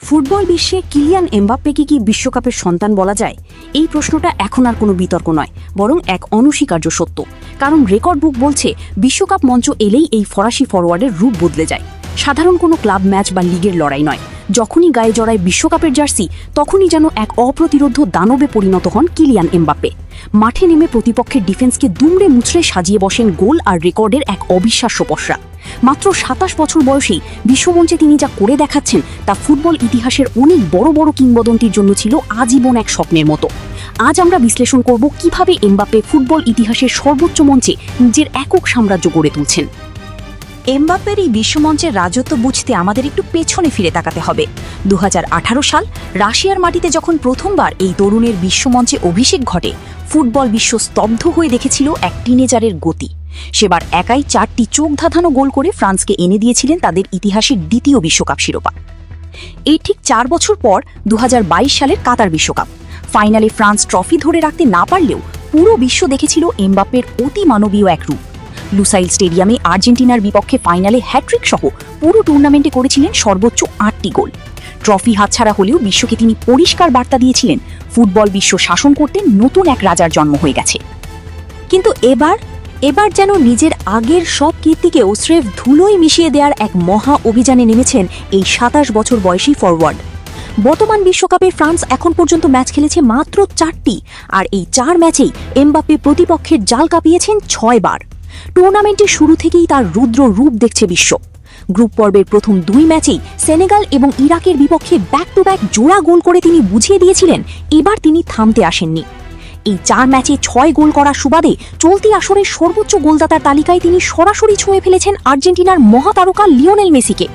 Football বিশ্বে Kylian এমবাপ্পেকে কি বিশ্বকাপের সন্তান বলা যায়? এই প্রশ্নটা এখন আর কোনো বিতর্ক নয়, বরং এক অনস্বীকার্য সত্য। কারণ রেকর্ড বুক বলছে বিশ্বকাপ মঞ্চ এলেই এই ফরাসি ফরোয়ার্ডের রূপ বদলে যায়। সাধারণ কোনো ক্লাব ম্যাচ বা লিগের লড়াই নয়, যখনই গায়ে জড়ায় বিশ্বকাপের জার্সি তখনই যেন এক অপ্রতিরোধ দানবে পরিণত হন কিলিয়ান এমবাপ্পে। মাঠে নেমে প্রতিপক্ষের ডিফেন্সকে দুমড়ে মুচড়ে সাজিয়ে বসেন গোল আর রেকর্ডের এক অবিশ্বাস্য পসরা। মাত্র ২৭ বছর বয়সেই বিশ্বমঞ্চে তিনি যা করে দেখাচ্ছেন তা ফুটবল ইতিহাসের অনেক বড় বড় কিংবদন্তির জন্য ছিল আজীবন এক স্বপ্নের মতো। আজ আমরা বিশ্লেষণ করব কিভাবে এমবাপ্পে ফুটবল ইতিহাসের সর্বোচ্চ মঞ্চে নিজের একক সাম্রাজ্য গড়ে তুলছেন। এমবাপ্পের এই বিশ্বমঞ্চের রাজত্ব বুঝতে আমাদের একটু পেছনে ফিরে তাকাতে হবে। ২০১৮ সাল রাশিয়ার মাটিতে যখন প্রথমবার এই তরুণের বিশ্বমঞ্চে অভিষেক ঘটে, ফুটবল বিশ্ব স্তব্ধ হয়ে দেখেছিল এক টিনেজারের গতি। সেবার একাই ৪টি চোখ ধাঁধানো গোল করে ফ্রান্সকে এনে দিয়েছিলেন তাদের ইতিহাসের দ্বিতীয় বিশ্বকাপ শিরোপা। এই ঠিক ৪ বছর পর ২০২২ সালের কাতার বিশ্বকাপ ফাইনালে ফ্রান্স ট্রফি ধরে রাখতে না পারলেও পুরো বিশ্ব দেখেছিল এমবাপ্পের অতি মানবীয় এক রূপ। লুসাইল স্টেডিয়ামে আর্জেন্টিনার বিপক্ষে ফাইনালে হ্যাট্রিক সহ পুরো টুর্নামেন্টে করেছিলেন সর্বোচ্চ ৮টি গোল। ট্রফি হাতছাড়া হলেও বিশ্বকে তিনি পরিষ্কার বার্তা দিয়েছিলেন ফুটবল বিশ্ব শাসন করতে নতুন এক রাজার জন্ম হয়ে গেছে। কিন্তু এবার যেন নিজের আগের সব কীর্তিকেও স্রেফ ধুলোয় মিশিয়ে দেওয়ার এক মহা অভিযানে নেমেছেন এই ২৭ বছর বয়সী ফরওয়ার্ড। বর্তমান বিশ্বকাপে ফ্রান্স এখন পর্যন্ত ম্যাচ খেলেছে মাত্র ৪টি, আর এই ৪ ম্যাচেই এমবাপ্পে প্রতিপক্ষের জাল কাঁপিয়েছেন ৬ বার। টুর্নামেন্টের শুরু থেকেই তার রুদ্র রূপ দেখছে বিশ্ব। গ্রুপ পর্বের প্রথম ২ ম্যাচেই সেনেগাল এবং ইরাকের বিপক্ষে ব্যাক টু ব্যাক জোড়া গোল করে তিনি বুঝিয়ে দিয়েছিলেন এবার তিনি থামতে আসেননি। এই ৪ ম্যাচে ৬ গোল করার সুবাদে চলতি আসরের সর্বোচ্চ গোলদাতার তালিকায় তিনি সরাসরি ছুঁয়ে ফেলেছেন আর্জেন্টিনার মহাতারকা লিওনেল মেসিকে।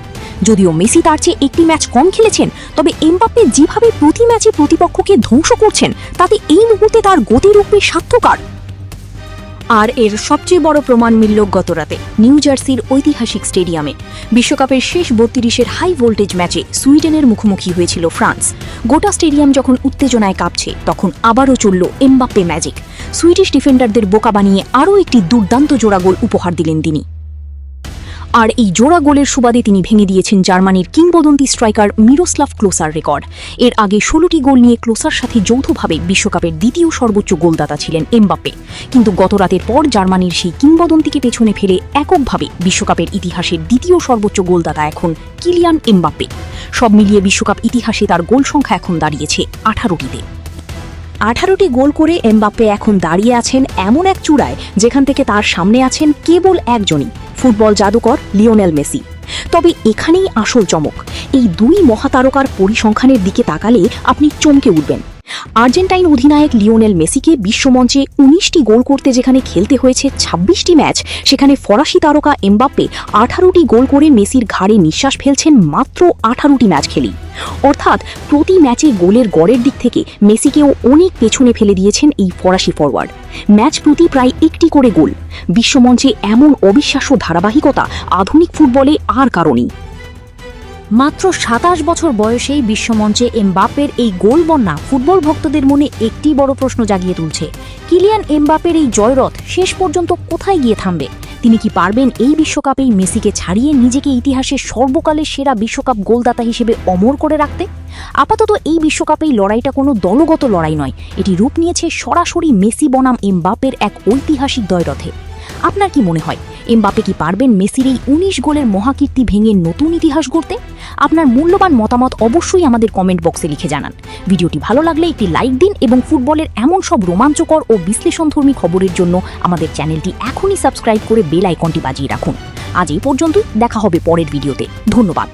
যদিও মেসি তার চেয়ে একটি ম্যাচ কম খেলেছেন, তবে এমবাপ্পে যেভাবে প্রতি ম্যাচে প্রতিপক্ষকে ধ্বংস করছেন তাতে এই মুহূর্তে তার গতিরূপে সার্থকার। আর এর সবচেয়ে বড় প্রমাণ মিলল গতরাতে নিউ জার্সির ঐতিহাসিক স্টেডিয়ামে। বিশ্বকাপের শেষ ৩২-এর হাই ভোল্টেজ ম্যাচে সুইডেনের মুখোমুখি হয়েছিল ফ্রান্স। গোটা স্টেডিয়াম যখন উত্তেজনায় কাঁপছে, তখন আবারও চলল এমবাপ্পে ম্যাজিক। সুইডিশ ডিফেন্ডারদের বোকা বানিয়ে আরও একটি দুর্দান্ত জোড়া গোল উপহার দিলেন তিনি। আর এই জোড়া গোলের সুবাদে তিনি ভেঙে দিয়েছেন জার্মানির কিংবদন্তি স্ট্রাইকার মিরোস্লাভ ক্লোসার রেকর্ড। এর আগে ১৬টি গোল নিয়ে ক্লোসার সাথে যৌথভাবে বিশ্বকাপের দ্বিতীয় সর্বোচ্চ গোলদাতা ছিলেন এমবাপ্পে। কিন্তু গতরাতের পর জার্মানির সেই কিংবদন্তিকে পেছনে ফেলে এককভাবে বিশ্বকাপের ইতিহাসের দ্বিতীয় সর্বোচ্চ গোলদাতা এখন কিলিয়ান এমবাপ্পে। সব মিলিয়ে বিশ্বকাপ ইতিহাসে তার গোল সংখ্যা এখন দাঁড়িয়েছে ১৮টিতে। ১৮টি গোল করে এমবাপ্পে এখন দাঁড়িয়ে আছেন এমন এক চূড়ায় যেখান থেকে তার সামনে আছেন কেবল একজনই, ফুটবল জাদুকর লিওনেল মেসি। তবে এখানেই আসল চমক। এই ২ মহাতারকার পরিসংখ্যানের দিকে তাকালে আপনি চমকে উঠবেন। আর্জেন্টাইন অধিনায়ক লিওনেল মেসিকে বিশ্বমঞ্চে ১৯টি গোল করতে যেখানে খেলতে হয়েছে ২৬টি ম্যাচ, সেখানে ফরাসি তারকা এমবাপ্পে ১৮টি গোল করে মেসির ঘাড়ে নিঃশ্বাস ফেলছেন মাত্র ১৮টি ম্যাচ খেলেই। অর্থাৎ প্রতি ম্যাচে গোলের গড়ের দিক থেকে মেসিকেও অনেক পেছনে ফেলে দিয়েছেন এই ফরাসি ফরওয়ার্ড। ম্যাচ প্রতি প্রায় একটি করে গোল। বিশ্বমঞ্চে এমন অবিশ্বাস্য ধারাবাহিকতা আধুনিক ফুটবলে আর কারণেই। মাত্র ২৭ বছর বয়সেই বিশ্বমঞ্চে এমবাপ্পের এই গোল বন্যা ফুটবল ভক্তদের মনে একটি বড় প্রশ্ন জাগিয়ে তুলছে। কিলিয়ান এমবাপ্পের এই জয়রথ শেষ পর্যন্ত কোথায় গিয়ে থামবে? তিনি কি পারবেন এই বিশ্বকাপেই মেসিকে ছাড়িয়ে নিজেকে ইতিহাসের সর্বকালের সেরা বিশ্বকাপ গোলদাতা হিসেবে অমর করে রাখতে? আপাতত এই বিশ্বকাপেই লড়াইটা কোনো দলগত লড়াই নয়, এটি রূপ নিয়েছে সরাসরি মেসি বনাম এমবাপ্পের এক ঐতিহাসিক দ্বৈরথে। আপনার কি মনে হয় এমবাপ্পে কি পারবেন মেসির এই ১৯ গোলের মহাকীর্তি ভেঙে নতুন ইতিহাস গড়তে? আপনার মূল্যবান মতামত অবশ্যই আমাদের কমেন্ট বক্সে লিখে জানান। ভিডিওটি ভালো লাগলে একটি লাইক দিন এবং ফুটবলের এমন সব রোমাঞ্চকর ও বিশ্লেষণধর্মী খবরের জন্য আমাদের চ্যানেলটি এখনই সাবস্ক্রাইব করে বেল আইকনটি বাজিয়ে রাখুন। আজ এই পর্যন্তই, দেখা হবে পরের ভিডিওতে। ধন্যবাদ।